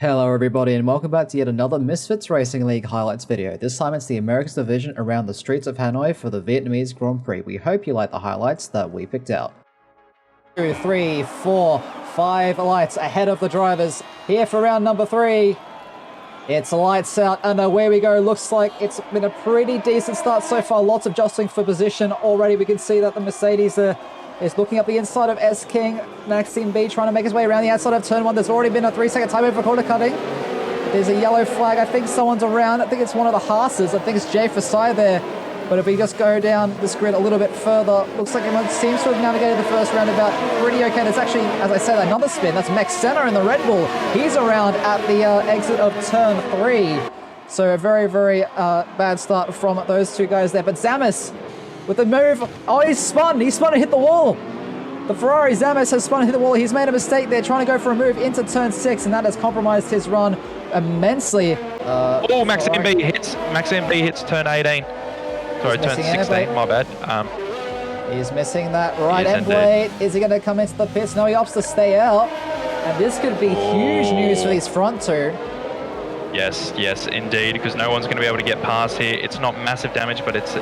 Hello everybody and welcome back to yet another Misfits Racing League highlights video. This time it's the Americas division around the streets of Hanoi for the Vietnamese Grand Prix. We hope you like the highlights that we picked out. 2, 3, 4, 5 lights ahead of the drivers here for round number 3. It's lights out and away we go. Looks like it's been a pretty decent start so far. Lots of jostling for position already. We can see that the Mercedes is looking up the inside of S King. Maxime B trying to make his way around the outside of turn 1. There's already been a 3-second time over corner cutting. There's a yellow flag. I think someone's around. I think it's one of the Haas's. I think it's Jay Fasai there. But if we just go down this grid a little bit further, looks like it seems to have navigated the first roundabout pretty okay. There's actually, as I said, another spin. That's Max Senna in the Red Bull. He's around at the exit of turn 3. So a very, very bad start from those two guys there. But Zamis with the move. Oh, he's spun and hit the wall. The Ferrari Zamis has spun and hit the wall. He's made a mistake there trying to go for a move into turn 6, and that has compromised his run immensely. Oh, Maxime B hits turn 18. Sorry, turn 16, my bad. He's missing that right end plate. Is he going to come into the pits? No, he opts to stay out. And this could be huge news for these front two. Yes, indeed, because no one's going to be able to get past here. It's not massive damage, but it's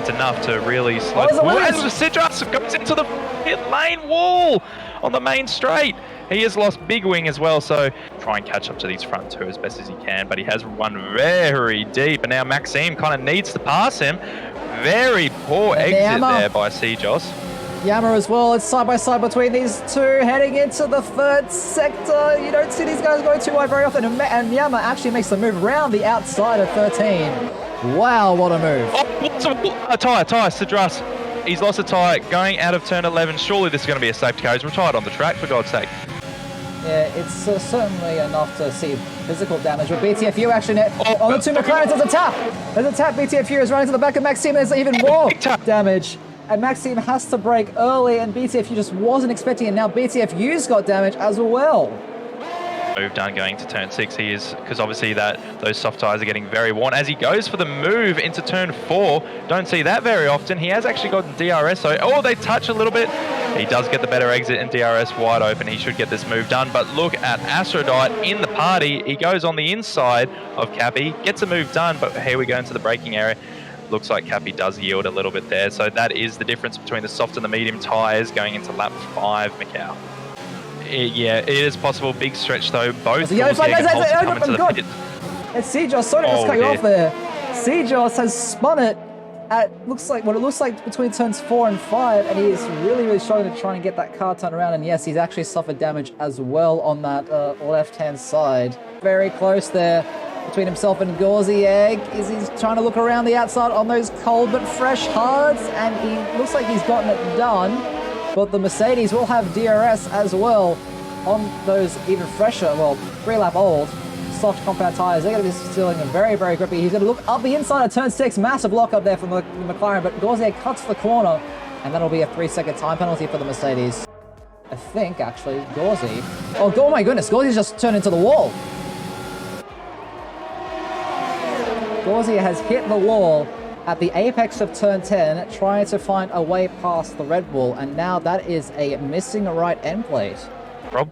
enough to really slow. Oh, Sidras goes into the pit lane wall on the main straight. He has lost big wing as well, so try and catch up to these front two as best as he can, but he has run very deep, and now Maxime kind of needs to pass him. Very poor exit there by Sejos. Yama as well. It's side by side between these two, heading into the third sector. You don't see these guys going too wide very often, and Yama actually makes the move around the outside of 13. Wow, what a move. Oh, a tyre, Sidras. He's lost a tyre going out of turn 11. Surely this is going to be a safety car. He's retired on the track, for God's sake. Yeah, it's certainly enough to see physical damage, but BTFU actually on the two McLarens, there's a tap. BTFU is running to the back of Maxime, there's even more damage. And Maxime has to brake early, and BTFU just wasn't expecting it. Now BTFU's got damage as well. Move done going to turn 6. He is, because obviously those soft tyres are getting very worn. As he goes for the move into turn 4, don't see that very often. He has actually gotten DRS, so they touch a little bit. He does get the better exit and DRS wide open. He should get this move done. But look at Aphrodite in the party. He goes on the inside of Cappy, gets a move done, but here we go into the braking area. Looks like Cappy does yield a little bit there. So that is the difference between the soft and the medium tyres going into lap 5, Macau. Yeah, it is possible. Big stretch though. Both come into the pit. It's Sejos. Sorry to just cut you off there. Sejos has spun it at what it looks like between turns 4 and 5, and he is really struggling to try and get that car turned around. And yes, he's actually suffered damage as well on that left-hand side. Very close there between himself and Gauzy Egg. He's trying to look around the outside on those cold but fresh hards, and he looks like he's gotten it done. But the Mercedes will have DRS as well on those even fresher, 3-lap old soft compound tires. They're going to be stealing a very grippy. He's going to look up the inside of turn 6. Massive lock up there from the McLaren, but Gauzy Egg cuts the corner, and that'll be a 3-second time penalty for the Mercedes. I think, actually, Gauzy. Oh my goodness, Gauzy's just turned into the wall. Gauzy has hit the wall at the apex of turn 10, trying to find a way past the Red Bull, and now that is a missing right end plate. Rob?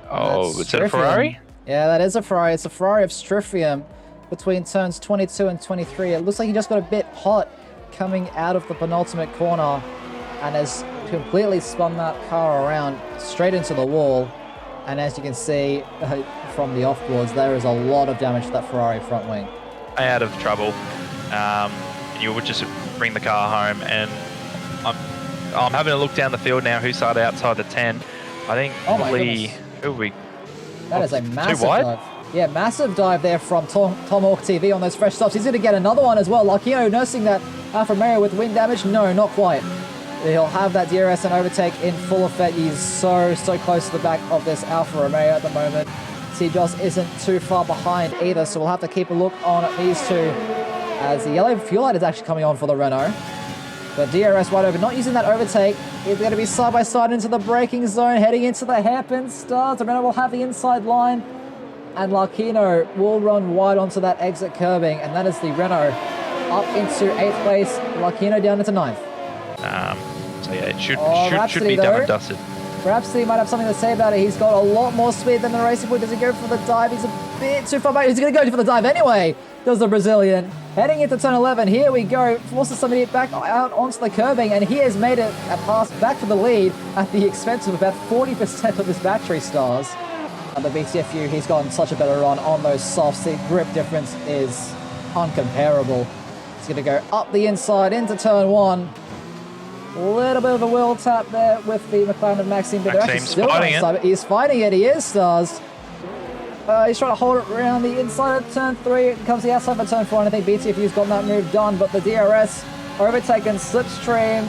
Oh, is it a Ferrari? Yeah, that is a Ferrari. It's a Ferrari of Stryfium between turns 22 and 23. It looks like he just got a bit hot coming out of the penultimate corner and has completely spun that car around straight into the wall. And as you can see from the offboards, there is a lot of damage to that Ferrari front wing. Out of trouble. You would just bring the car home, and I'm having a look down the field now. Who started outside the 10? I think probably that is a massive dive. Yeah, massive dive there from Tom Hawk TV on those fresh stops. He's going to get another one as well. Lakino nursing that Alfa Romeo with wing damage. No, not quite. He'll have that DRS and overtake in full effect. He's so close to the back of this Alfa Romeo at the moment. Sejos isn't too far behind either, so we'll have to keep a look on these two as the yellow fuel light is actually coming on for the Renault. But DRS wide open, not using that overtake. He's going to be side by side into the braking zone, heading into the hairpin start. The Renault will have the inside line, and Larkino will run wide onto that exit curbing, and that is the Renault up into 8th place, Larkino down into 9th. So yeah, it should be done and dusted. Perhaps he might have something to say about it. He's got a lot more speed than the Racing Boy. Does he go for the dive? He's a bit too far back. He's going to go for the dive anyway, does the Brazilian. Heading into turn 11, here we go. Forces somebody back out onto the curbing, and he has made it a pass back for the lead at the expense of about 40% of his battery stars. And the BTFU, he's gotten such a better run on those softs. The grip difference is uncomparable. He's going to go up the inside into turn 1. A little bit of a wheel tap there with the McLaren of Maxime, but they're actually still on the side. He's fighting it. He is, Stars. He's trying to hold it around the inside of turn 3. It comes the outside of turn 4, and I think BTFU's got that move done, but the DRS overtaken slipstream.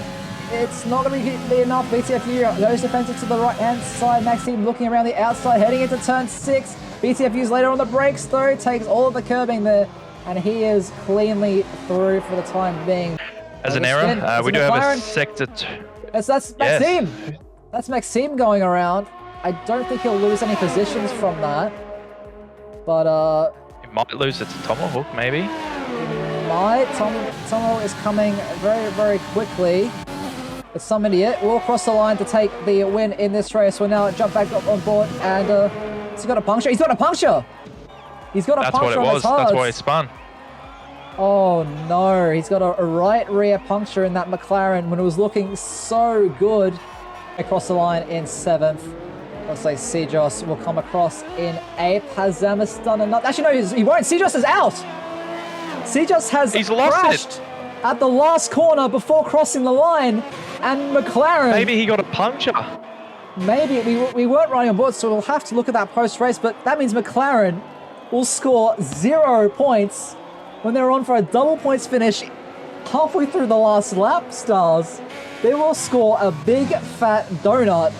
It's not going to be enough. BTFU goes defensive to the right-hand side. Maxime looking around the outside, heading into turn 6. BTFU's later on the brakes, though, takes all of the curbing there, and he is cleanly through for the time being. As an error, we do have a sector. That's Maxime. Yes. That's Maxime going around. I don't think he'll lose any positions from that. But, he might lose it to Tomahawk, maybe. He might. Tomahawk is coming very, very quickly. But some idiot will cross the line to take the win in this race. We'll now jump back up on board, and he's got a puncture. He's got a puncture! He's got a puncture on his hards. That's why he spun. Oh no, he's got a right rear puncture in that McLaren when it was looking so good. Across the line in 7th. Looks like Sejos will come across in 8th. Has Zamastan enough? Actually, no, he won't. Sejos is out. Sejos has crashed at the last corner before crossing the line. And McLaren... Maybe he got a puncture. Maybe. We weren't running on board, so we'll have to look at that post-race. But that means McLaren will score 0 points when they're on for a double points finish halfway through the last lap, Stars. They will score a big fat donut